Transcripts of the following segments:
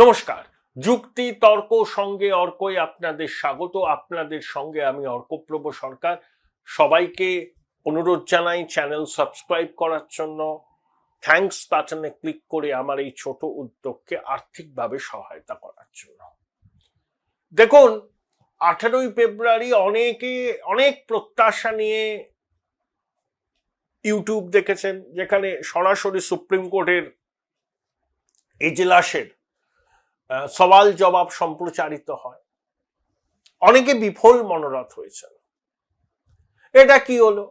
নমস্কার। যুক্তি তর্ক সঙ্গে অর্কই আপনাদের স্বাগত। আপনাদের সঙ্গে আমি অর্কপ্রভ সরকার। সবাইকে অনুরোধ জানাই চ্যানেল সাবস্ক্রাইব করার জন্য, থ্যাঙ্কস বাটনে ক্লিক করে আমার এই ছোট উদ্যোগকে আর্থিকভাবে সহায়তা করার জন্য। দেখুন, 18ই ফেব্রুয়ারি অনেক প্রত্যাশা নিয়ে ইউটিউব দেখেছেন, যেখানে সরাসরি সুপ্রিম কোর্টের এজলাসের সওয়াল জবাব সম্প্রচারিত হয়। অনেকে বিফল মনোরথ হয়েছিল। এটা কি হলো?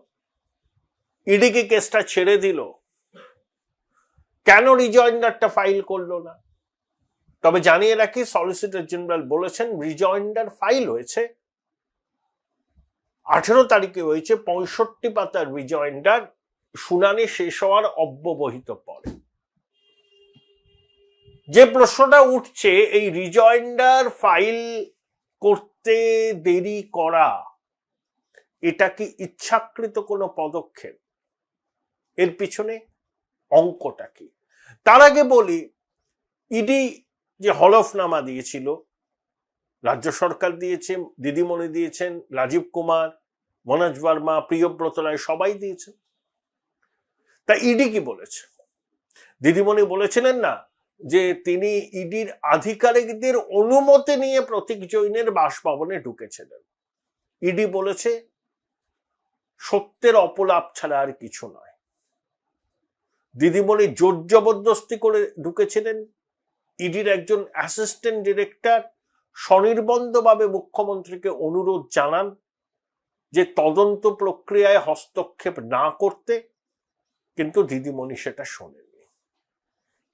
ইডিকে কেসটা ছেড়ে দিল, কেন রিজয়েন্ডারটা ফাইল করলো না? তবে জানিয়ে রাখি, সলিসিটর জেনারেল বলেছেন রিজয়েন্ডার ফাইল হয়েছে, 18 তারিখে হয়েছে। 65 পাতার রিজয়েন্ডার শুনানি শেষ হওয়ার অব্যবহিত পরে। যে প্রশ্নটা উঠছে, এই রিজয়েন্ডার ফাইল করতে দেরি করা, এটা কি ইচ্ছাকৃত কোনো পদক্ষেপ? এর পিছনে অঙ্কটা কি? তার আগে বলি, ইডি যে হলফনামা দিয়েছিল, রাজ্য সরকার দিয়েছে, দিদিমণি দিয়েছেন, রাজীব কুমার, মনোজ বর্মা, প্রিয়ব্রত রায় সবাই দিয়েছেন। তা ইডি কি বলেছে? দিদিমণি বলেছিলেন না যে তিনি ইডির আধিকারিকদের অনুমতি নিয়ে প্রতীক জৈনের বাসভবনে ঢুকেছিলেন। ইডি বলেছে সত্যের অপলাপ ছাড়া আর কিছু নয়। দিদিমণি জোর জবরদস্তি করে ঢুকেছিলেন। ইডির একজন অ্যাসিস্ট্যান্ট ডিরেক্টর স্বনির্বন্ধভাবে মুখ্যমন্ত্রীকে অনুরোধ জানান যে তদন্ত প্রক্রিয়ায় হস্তক্ষেপ না করতে, কিন্তু দিদিমণি সেটা শোনেননি।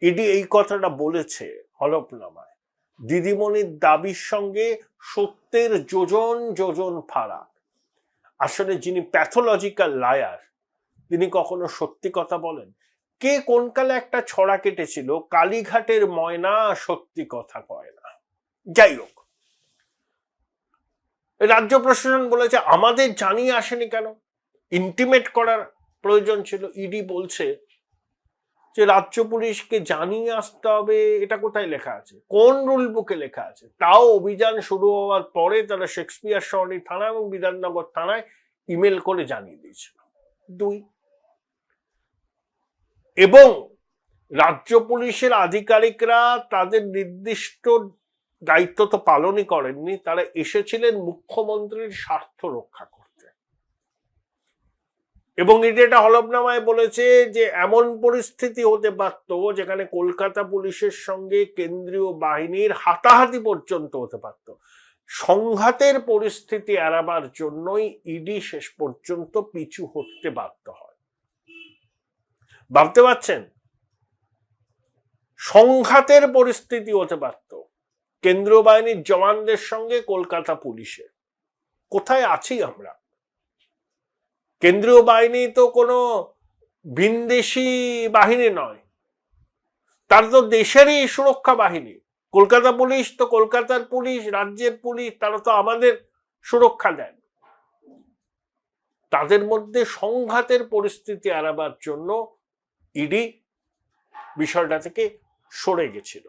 ইডি এই কথাটা বলেছে হলফনামায়। দিদিমণির দাবির সঙ্গে সত্যের যোজন যোজন ফারাক। আসলে যিনি প্যাথোলজিক্যাল লায়ার, তিনি কখনো সত্যি কথা বলেন? কে কোন কালে একটা ছড়া কেটেছিল, কালীঘাটের ময়না সত্যি কথা কয় না। যাই হোক, রাজ্য প্রশাসন বলেছে আমাদের জানিয়ে আসেনি কেন, ইন্টিমেট করার প্রয়োজন ছিল। ইডি বলছে যে রাজ্য পুলিশকে জানিয়ে আসতে হবে। এটা কোথায় লেখা আছে? কোন রুল বুকে লেখা আছে? তাও অভিযান শুরু হওয়ার পরে তারা শেক্সপিয়ার সরণি থানা এবং বিধাননগর থানায় ইমেল করে জানিয়ে দিয়েছিল। 2, এবং রাজ্য পুলিশের আধিকারিকরা তাদের নির্দিষ্ট দায়িত্ব তো পালনই করেননি, তারা এসেছিলেন মুখ্যমন্ত্রীর স্বার্থ রক্ষা করতে। এবং এটা হলফনামায় বলেছে যে এমন পরিস্থিতি হতে পারত যেখানে কলকাতা পুলিশের সঙ্গে কেন্দ্রীয় বাহিনীর হাতাহাতি পর্যন্ত হতে পারত। সংঘাতের পরিস্থিতি এড়াবার জন্যই ইডি শেষ পর্যন্ত পিছু হটতে বাধ্য হয়। ভাবতে পারছেন? সংঘাতের পরিস্থিতি হতে পারত কেন্দ্রীয় বাহিনীর জওয়ানদের সঙ্গে কলকাতা পুলিশের। কোথায় আছি আমরা? কেন্দ্রীয় বাহিনী তো কোনো ভিনদেশি বাহিনী নয়, তার তো দেশেরই সুরক্ষা বাহিনী। কলকাতা পুলিশ তো কলকাতার পুলিশ, রাজ্যের পুলিশ, তারা তো আমাদের সুরক্ষা দেন। তাদের মধ্যে সংঘাতের পরিস্থিতি এড়াবার জন্য ইডি বিষয়টা থেকে সরে গেছিল।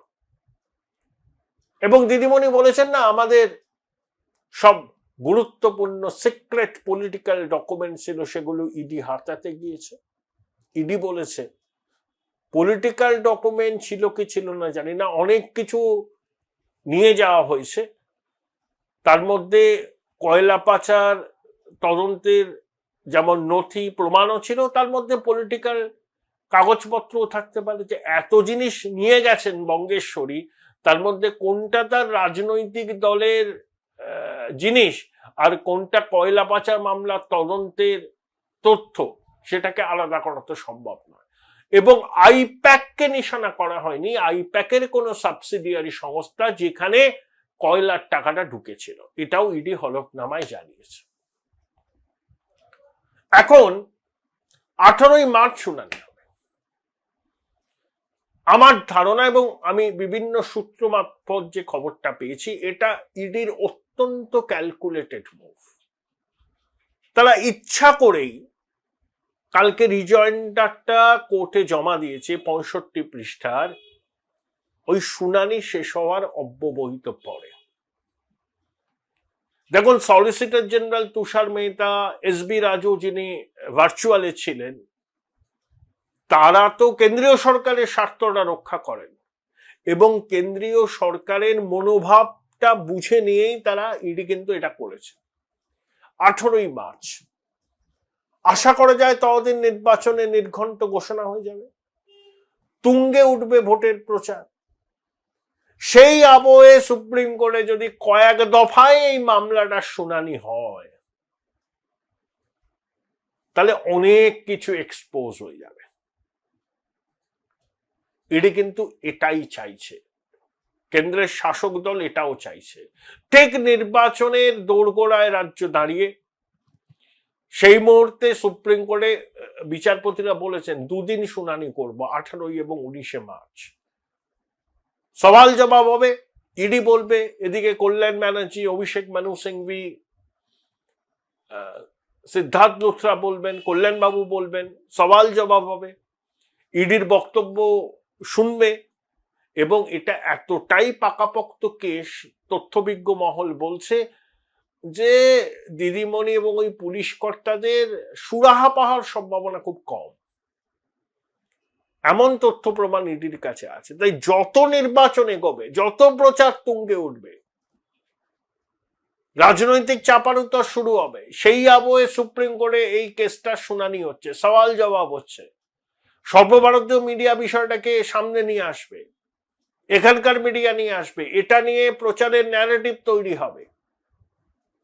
এবং দিদিমণি বলেছেন না, আমাদের সব গুরুত্বপূর্ণ সিক্রেট পলিটিক্যাল ডকুমেন্ট ছিল, সেগুলো ইডি হাতাতে গিয়েছে। ইডি বলেছে পলিটিক্যাল ডকুমেন্ট ছিল কি ছিল না জানি না, অনেক কিছু নিয়ে যাওয়া হয়েছে। তার মধ্যে কয়লা পাচার তদন্তের যেমন নথি প্রমাণও ছিল, তার মধ্যে পলিটিক্যাল কাগজপত্রও থাকতে পারে। যে এত জিনিস নিয়ে গেছেন বঙ্গেশ্বরী, তার মধ্যে কোনটা তার রাজনৈতিক দলের জিনিস আর কোনটা কয়লা পাচার মামলার তদন্তের তথ্য, সেটাকে আলাদা করা তো সম্ভব নয়। এবং আইপ্যাককে নিশানা করা হয়নি, আইপ্যাকের কোনো সাবসিডিয়ারি সংস্থা যেখানে কয়লার টাকাটা ঢুকেছিল, এটাও ইডি হলফনামায় জানিয়েছে। এখন 18ই মার্চ শুনানি হবে। আমার ধারণা, এবং আমি বিভিন্ন সূত্র মারফত যে খবরটা পেয়েছি, এটা ইডির অত্যন্ত ক্যালকুলেটেড মুভ। তারা ইচ্ছা করেই কালকে রিজয়েন্ডারটা কোর্টে জমা দিয়েছে 65 পৃষ্ঠার, ওই শুনানি শেষ হওয়ার অব্যবহিত পরে। দেখুন, সলিসিটর জেনারেল তুষার মেহতা, এসবি রাজু যিনি ভার্চুয়ালে ছিলেন, তারা তো কেন্দ্রীয় সরকারের স্বার্থটা রক্ষা করেন এবং কেন্দ্রীয় সরকারের মনোভাবটা বুঝে নিয়েই তারা ইডি কিন্তু এটা করেছে। 18ই মার্চ আশা করা যায় ততদিন নির্বাচনে নির্ঘণ্ট ঘোষণা হয়ে যাবে, তুঙ্গে উঠবে ভোটের প্রচার। সেই আবহে সুপ্রিম কোর্টে যদি কয়েক দফায় এই মামলাটার শুনানি হয়, তাহলে অনেক কিছু এক্সপোজ হয়ে যাবে। ইডি কিন্তু এটাই চাইছে, কেন্দ্রের শাসক দল এটাও চাইছে। ঠিক নির্বাচনের দোরগোড়ায় রাজ্য দাঁড়িয়ে সেই মুহূর্তে সুপ্রিম কোর্টে বিচারপতিরা বলেছেন 2 দিন শুনানি করব, 18 এবং 19 মার্চ। সওয়াল জবাব হবে, ইডি বলবে, এদিকে কল্যাণ ব্যানার্জি, অভিষেক মানু সিংভি, সিদ্ধার্থ লুথরা বলবেন, কল্যাণ বাবু বলবেন, সওয়াল জবাব হবে, ইডির বক্তব্য শুনবে। এবং এটা এতটাই পাকাপোক্ত কেস, তথ্যবিজ্ঞ মহল বলছে যে দিদিমণি এবং ওই পুলিশ কর্তাদের সুরাহা পাওয়ার সম্ভাবনা খুব কম, এমন তথ্য প্রমাণ ইডির কাছে আছে। তাই যত নির্বাচন এগোবে, যত প্রচার তুঙ্গে উঠবে, রাজনৈতিক চাপানুতর শুরু হবে, সেই আবহে সুপ্রিম কোর্টে এই কেসটার শুনানি হচ্ছে, সওয়াল জবাব হচ্ছে, সর্বভারতীয় মিডিয়া বিষয়টাকে সামনে নিয়ে আসবে, এখানকার মিডিয়া নিয়ে আসবে, এটা নিয়ে প্রচারের ন্যারেটিভ তৈরি হবে।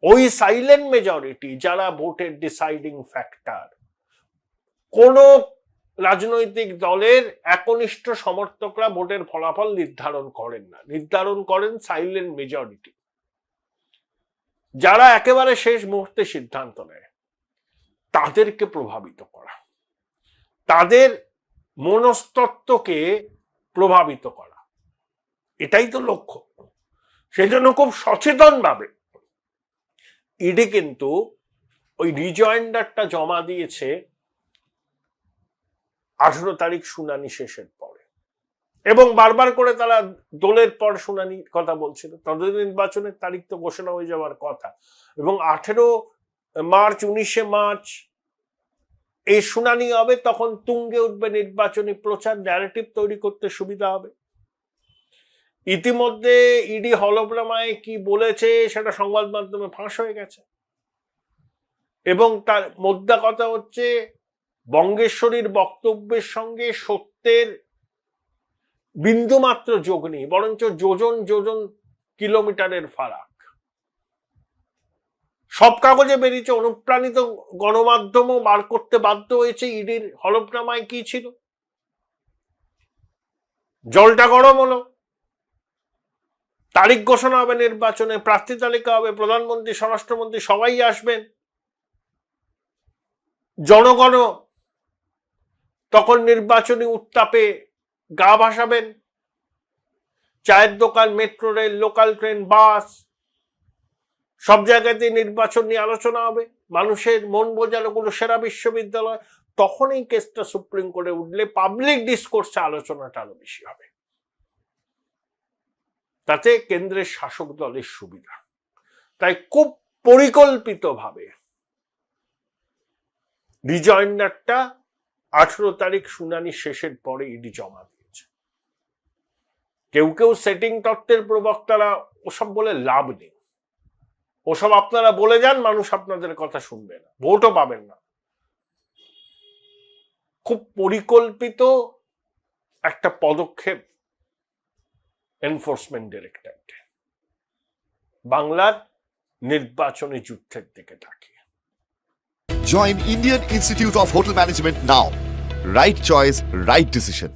ওই সাইলেন্ট মেজরিটি যারা ভোটের ডিসাইডিং ফ্যাক্টর, কোন রাজনৈতিক দলের একনিষ্ঠ সমর্থকরা ভোটের ফলাফল নির্ধারণ করেন না, নির্ধারণ করেন সাইলেন্ট মেজরিটি, যারা একেবারে শেষ মুহূর্তে সিদ্ধান্ত নেয়। তাদেরকে প্রভাবিত করা, তাদের মনস্তত্ত্বকে প্রভাবিত করা, এটাই তো লক্ষ্য। সেজন্য খুব সচেতন ভাবে ইডি কিন্তু ওই রিজয়েন্ডারটা জমা দিয়েছে 18 তারিখ শুনানি শেষের পরে, এবং বারবার করে তারা দোলের পর শুনানির কথা বলছিল। ততদিন নির্বাচনের তারিখ তো ঘোষণা হয়ে যাওয়ার কথা, এবং 18 মার্চ 19 মার্চ এই শুনানি হবে, তখন তুঙ্গে উঠবে নির্বাচনী প্রচার, ন্যারেটিভ তৈরি করতে সুবিধা হবে। ইতিমধ্যে ইডি হলফনামায় কি বলেছে সেটা সংবাদ মাধ্যমে ফাঁস হয়ে গেছে, এবং তার মোদ্দা কথা হচ্ছে বঙ্গেশ্বরীর বক্তব্যের সঙ্গে সত্যের বিন্দুমাত্র যোগ নেই, বরঞ্চ যোজন যোজন কিলোমিটারের ফারাক। সব কাগজে বেরিয়েছে, অনুপ্রাণিত গণমাধ্যমও বার করতে বাধ্য হয়েছে ইডির হলফনামায় কি ছিল। জলটা গরম হলো, তারিখ ঘোষণা হবে, নির্বাচনে প্রার্থী তালিকা হবে, প্রধানমন্ত্রী, স্বরাষ্ট্রমন্ত্রী সবাই আসবেন, জনগণ তখন নির্বাচনী উত্তাপে গা ভাসাবেন। চায়ের দোকান, মেট্রো রেল, লোকাল ট্রেন, বাস, সব জায়গাতে নির্বাচন নিয়ে আলোচনা হবে, মানুষের মন বোঝানো কোনো সেরা বিশ্ববিদ্যালয়। তখন এই কেসটা সুপ্রিম কোর্টে উঠলে পাবলিক ডিসকোর্সে আলোচনাটা আরো বেশি হবে, তাতে কেন্দ্রের শাসক দলের সুবিধা। তাই খুব পরিকল্পিতভাবে রিজয়েন্ডারটা 18 তারিখ শুনানি শেষের পরে ইডি জমা দিয়েছে। কেউ কেউ সেটিং তত্ত্বের প্রবক্তারা ওসব বলে লাভ নেই, ওসব আপনারা বলে যান, মানুষ আপনাদের কথা শুনবে না, ভোটও পাবেন না। খুব পরিকল্পিত একটা পদক্ষেপ এনফোর্সমেন্ট ডিরেক্টরেট বাংলার নির্বাচনী যুদ্ধের দিকে তাকিয়ে। Join Indian Institute of Hotel Management now. Right choice, right decision.